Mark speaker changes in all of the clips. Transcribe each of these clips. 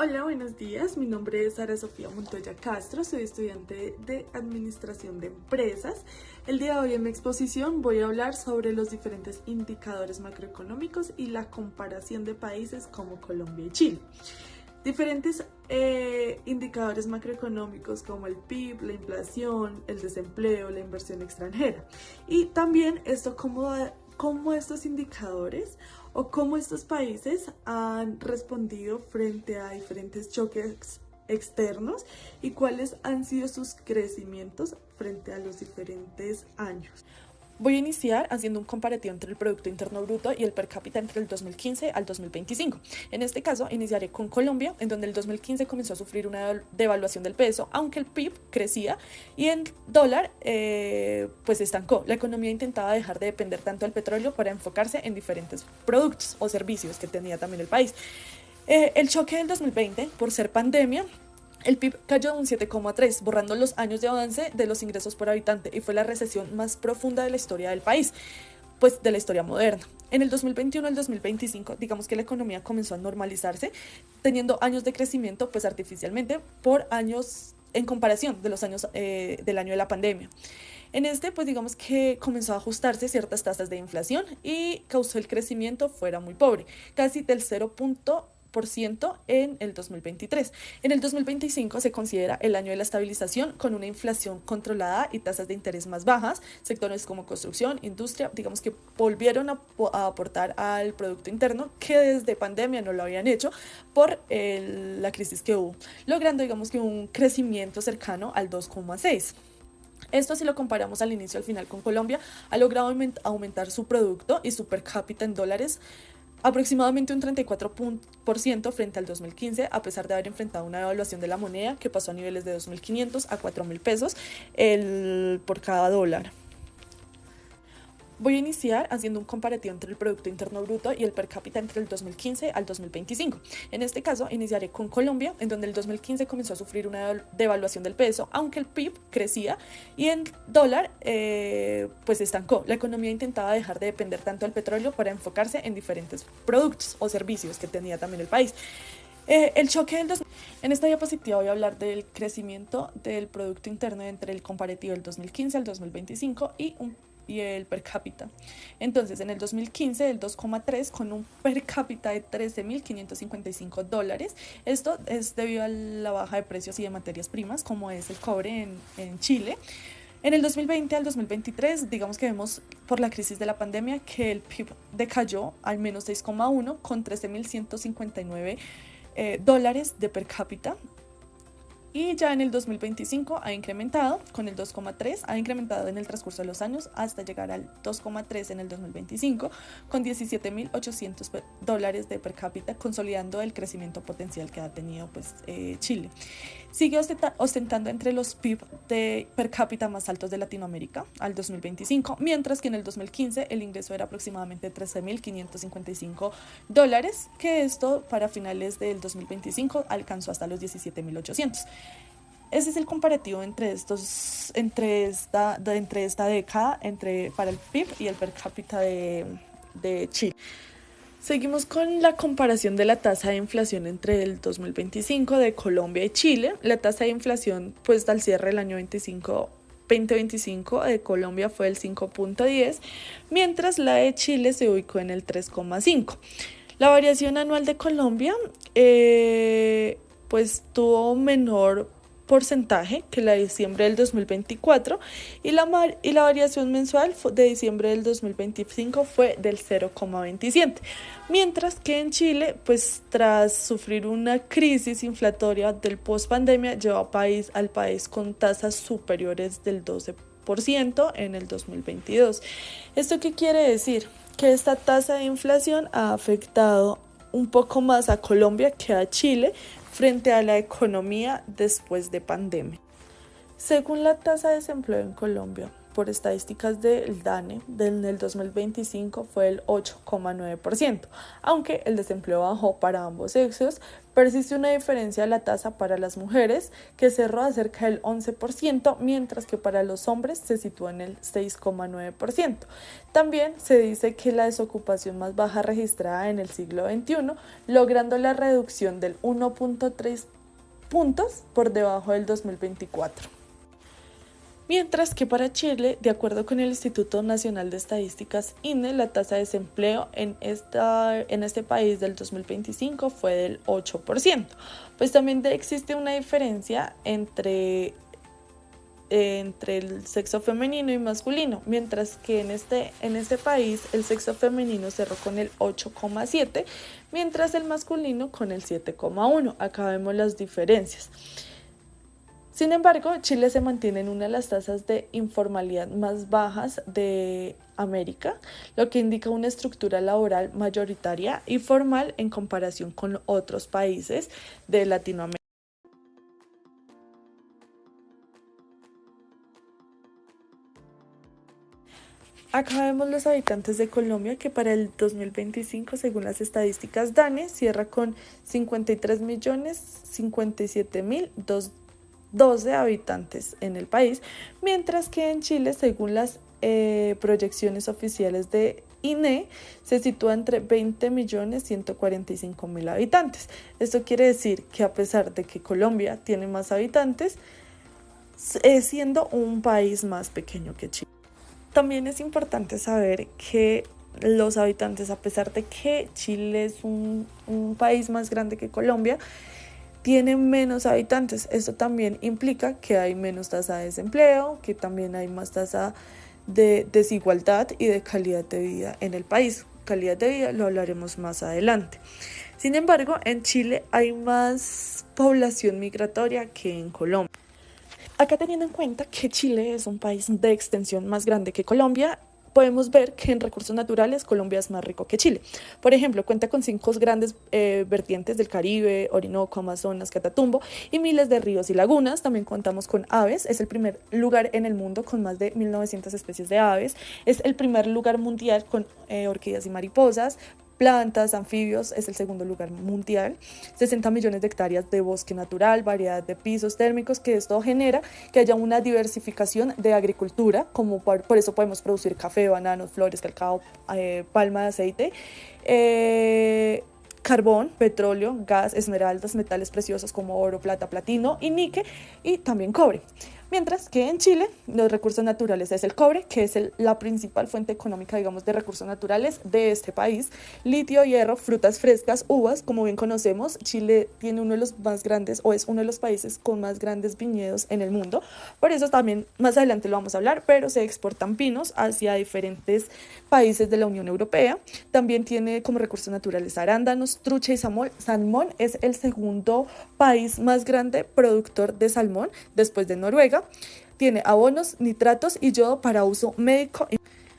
Speaker 1: Hola, buenos días. Mi nombre es Sara Sofía Montoya Castro, soy estudiante de Administración de Empresas. El día de hoy en mi exposición voy a hablar sobre los diferentes indicadores macroeconómicos y la comparación de países como Colombia y Chile. Diferentes indicadores macroeconómicos como el PIB, la inflación, el desempleo, la inversión extranjera. Y también cómo estos indicadores o cómo estos países han respondido frente a diferentes choques externos y cuáles han sido sus crecimientos frente a los diferentes años. Voy a iniciar haciendo un comparativo entre el Producto Interno Bruto y el per cápita entre el 2015 al 2025. En este caso, iniciaré con Colombia, en donde el 2015 comenzó a sufrir una devaluación del peso, aunque el PIB crecía y el dólar pues se estancó. La economía intentaba dejar de depender tanto del petróleo para enfocarse en diferentes productos o servicios que tenía también el país. El choque del 2020, por ser pandemia, el PIB cayó un 7,3, borrando los años de avance de los ingresos por habitante, y fue la recesión más profunda de la historia del país, pues de la historia moderna. En el 2021 al 2025, digamos que la economía comenzó a normalizarse, teniendo años de crecimiento, pues artificialmente, por años en comparación de los años del año de la pandemia. En este, pues digamos que comenzó a ajustarse ciertas tasas de inflación y causó el crecimiento fuera muy pobre, casi del 0% en el 2023. En el 2025 se considera el año de la estabilización, con una inflación controlada y tasas de interés más bajas. Sectores como construcción, industria, digamos que volvieron a aportar al Producto Interno, que desde pandemia no lo habían hecho por la crisis que hubo, logrando digamos que un crecimiento cercano al 2,6. Esto, si lo comparamos al inicio y al final con Colombia, ha logrado aumentar su producto y su per cápita en dólares aproximadamente un 34% frente al 2015, a pesar de haber enfrentado una devaluación de la moneda que pasó a niveles de 2.500 a 4.000 pesos por cada dólar. Voy a iniciar haciendo un comparativo entre el Producto Interno Bruto y el per cápita entre el 2015 al 2025. En este caso, iniciaré con Colombia, en donde el 2015 comenzó a sufrir una devaluación del peso, aunque el PIB crecía y el dólar pues se estancó. La economía intentaba dejar de depender tanto del petróleo para enfocarse en diferentes productos o servicios que tenía también el país. El choque En esta diapositiva voy a hablar del crecimiento del Producto Interno entre el comparativo del 2015 al 2025 y el per cápita. Entonces, en el 2015 el 2,3, con un per cápita de $13.555. Esto es debido a la baja de precios y de materias primas, como es el cobre en Chile. En el 2020 al 2023, digamos que vemos por la crisis de la pandemia que el PIB decayó al menos 6,1, con $13.159 de per cápita. Y ya en el 2025 ha incrementado con el 2,3, ha incrementado en el transcurso de los años hasta llegar al 2,3 en el 2025, con $17.800 de per cápita, consolidando el crecimiento potencial que ha tenido pues, Chile. Sigue ostentando entre los PIB de per cápita más altos de Latinoamérica al 2025, mientras que en el 2015 el ingreso era aproximadamente $13.555, que esto para finales del 2025 alcanzó hasta los $17.800. Ese es el comparativo entre esta década para el PIB y el per cápita de Chile. Seguimos con la comparación de la tasa de inflación entre el 2025 de Colombia y Chile. La tasa de inflación, pues al cierre del año 2025 de Colombia fue el 5,10, mientras la de Chile se ubicó en el 3,5. La variación anual de Colombia pues tuvo menor porcentaje que la de diciembre del 2024 y la variación mensual de diciembre del 2025 fue del 0,27, mientras que en Chile, pues tras sufrir una crisis inflatoria del post-pandemia, llevó al país con tasas superiores del 12% en el 2022. ¿Esto qué quiere decir? Que esta tasa de inflación ha afectado un poco más a Colombia que a Chile frente a la economía después de pandemia. Según la tasa de desempleo en Colombia, por estadísticas del DANE en el 2025 fue el 8,9%, aunque el desempleo bajó para ambos sexos. Persiste una diferencia de la tasa para las mujeres que cerró a cerca del 11%, mientras que para los hombres se sitúa en el 6,9%. También se dice que la desocupación más baja registrada en el siglo XXI, logrando la reducción del 1,3 puntos por debajo del 2024. Mientras que para Chile, de acuerdo con el Instituto Nacional de Estadísticas INE, la tasa de desempleo en este país del 2025 fue del 8%. Pues también existe una diferencia entre el sexo femenino y masculino, mientras que en este país el sexo femenino cerró con el 8,7, mientras el masculino con el 7,1. Acá vemos las diferencias. Sin embargo, Chile se mantiene en una de las tasas de informalidad más bajas de América, lo que indica una estructura laboral mayoritaria y formal en comparación con otros países de Latinoamérica. Acá vemos los habitantes de Colombia, que para el 2025, según las estadísticas DANE, cierra con 53.057.212 habitantes en el país, mientras que en Chile, según las proyecciones oficiales de INE, se sitúa entre 20.145.000 habitantes. Esto quiere decir que a pesar de que Colombia tiene más habitantes, siendo un país más pequeño que Chile. También es importante saber que los habitantes, a pesar de que Chile es un país más grande que Colombia, tienen menos habitantes. Esto también implica que hay menos tasa de desempleo, que también hay más tasa de desigualdad y de calidad de vida en el país. Calidad de vida lo hablaremos más adelante. Sin embargo, en Chile hay más población migratoria que en Colombia. Acá, teniendo en cuenta que Chile es un país de extensión más grande que Colombia, podemos ver que en recursos naturales Colombia es más rico que Chile. Por ejemplo, cuenta con 5 grandes vertientes del Caribe: Orinoco, Amazonas, Catatumbo, y miles de ríos y lagunas. También contamos con aves. Es el primer lugar en el mundo con más de 1.900 especies de aves. Es el primer lugar mundial con orquídeas y mariposas. Plantas, anfibios, es el segundo lugar mundial. 60 millones de hectáreas de bosque natural, variedad de pisos térmicos, que esto genera que haya una diversificación de agricultura, como por eso podemos producir café, bananos, flores, cacao, palma de aceite, carbón, petróleo, gas, esmeraldas, metales preciosos como oro, plata, platino y níquel, y también cobre. Mientras que en Chile los recursos naturales es el cobre, que es la principal fuente económica, digamos, de recursos naturales de este país. Litio, hierro, frutas frescas, uvas. Como bien conocemos, Chile tiene uno de los más grandes, o es uno de los países con más grandes viñedos en el mundo. Por eso también más adelante lo vamos a hablar, pero se exportan pinos hacia diferentes países de la Unión Europea. También tiene como recursos naturales arándanos, trucha y salmón. Es el segundo país más grande productor de salmón después de Noruega. Tiene abonos, nitratos y yodo para uso médico.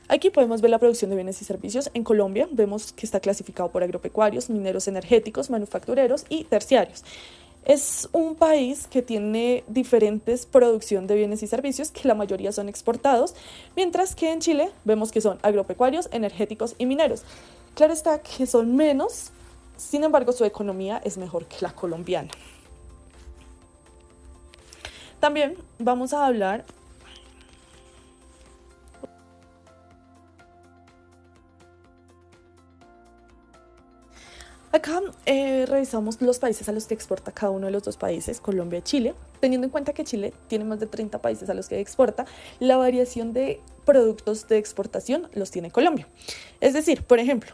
Speaker 1: Aquí podemos ver la producción de bienes y servicios en Colombia. Vemos que está clasificado por agropecuarios, mineros energéticos, manufactureros y terciarios. Es un país que tiene diferentes producción de bienes y servicios, que la mayoría son exportados, mientras que en Chile vemos que son agropecuarios, energéticos y mineros. Claro está que son menos, sin embargo su economía es mejor que la colombiana. También vamos a hablar acá, revisamos los países a los que exporta cada uno de los dos países, Colombia y Chile. Teniendo en cuenta que Chile tiene más de 30 países a los que exporta, la variación de productos de exportación los tiene Colombia. Es decir, por ejemplo,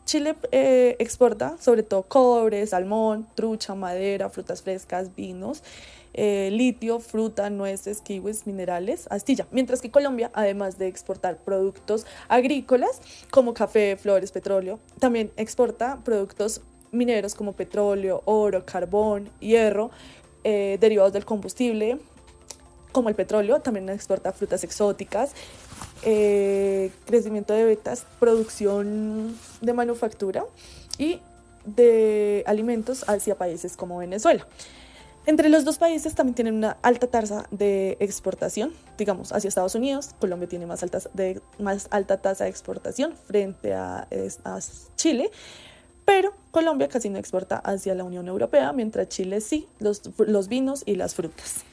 Speaker 1: Chile exporta sobre todo cobre, salmón, trucha, madera, frutas frescas, vinos, litio, fruta, nueces, kiwis, minerales, astilla. Mientras que Colombia, además de exportar productos agrícolas como café, flores, petróleo, también exporta productos mineros como petróleo, oro, carbón, hierro, derivados del combustible como el petróleo. También exporta frutas exóticas, crecimiento de vetas, producción de manufactura y de alimentos hacia países como Venezuela. Entre los dos países también tienen una alta tasa de exportación, digamos, hacia Estados Unidos. Colombia tiene más alta tasa de exportación frente a Chile, pero Colombia casi no exporta hacia la Unión Europea, mientras Chile sí, los vinos y las frutas.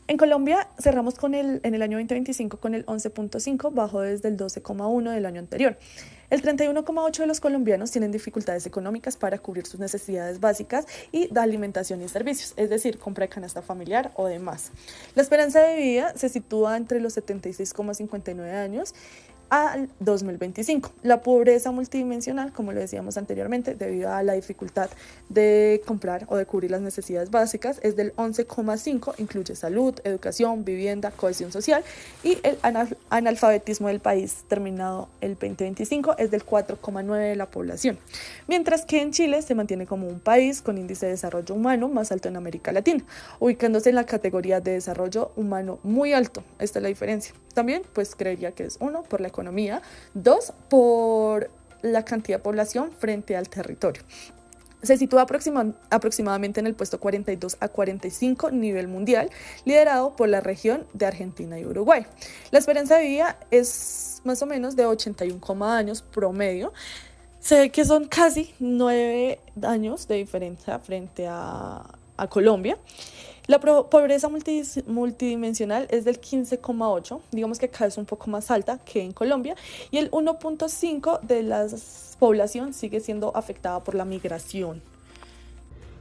Speaker 1: En Colombia cerramos en el año 2025 con el 11.5, bajó desde el 12,1 del año anterior. El 31,8 de los colombianos tienen dificultades económicas para cubrir sus necesidades básicas y de alimentación y servicios, es decir, compra de canasta familiar o demás. La esperanza de vida se sitúa entre los 76,59 años al 2025. La pobreza multidimensional, como lo decíamos anteriormente, debido a la dificultad de comprar o de cubrir las necesidades básicas, es del 11,5, incluye salud, educación, vivienda, cohesión social, y el analfabetismo del país terminado el 2025 es del 4,9 de la población, mientras que en Chile se mantiene como un país con índice de desarrollo humano más alto en América Latina, ubicándose en la categoría de desarrollo humano muy alto. Esta es la diferencia. También, pues creería que es 1 por la economía, 2 por la cantidad de población frente al territorio. Se sitúa aproximadamente en el puesto 42 a 45 nivel mundial, liderado por la región de Argentina y Uruguay. La esperanza de vida es más o menos de 81 años promedio. Se ve que son casi 9 años de diferencia frente a Colombia. La pobreza multidimensional es del 15,8, digamos que acá es un poco más alta que en Colombia, y el 1,5 de la población sigue siendo afectada por la migración.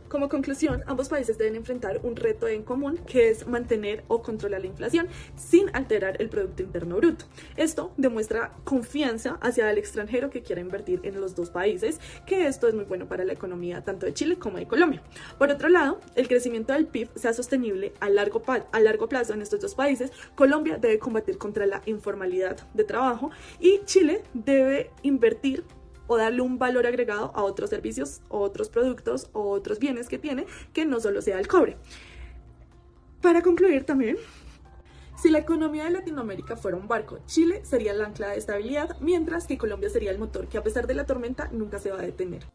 Speaker 1: Como conclusión, ambos países deben enfrentar un reto en común, que es mantener o controlar la inflación sin alterar el Producto Interno Bruto. Esto demuestra confianza hacia el extranjero que quiera invertir en los dos países, que esto es muy bueno para la economía tanto de Chile como de Colombia. Por otro lado, el crecimiento del PIB sea sostenible a largo plazo en estos dos países. Colombia debe combatir contra la informalidad de trabajo y Chile debe invertir o darle un valor agregado a otros servicios, o otros productos, o otros bienes que tiene, que no solo sea el cobre. Para concluir también, si la economía de Latinoamérica fuera un barco, Chile sería el ancla de estabilidad, mientras que Colombia sería el motor que a pesar de la tormenta nunca se va a detener.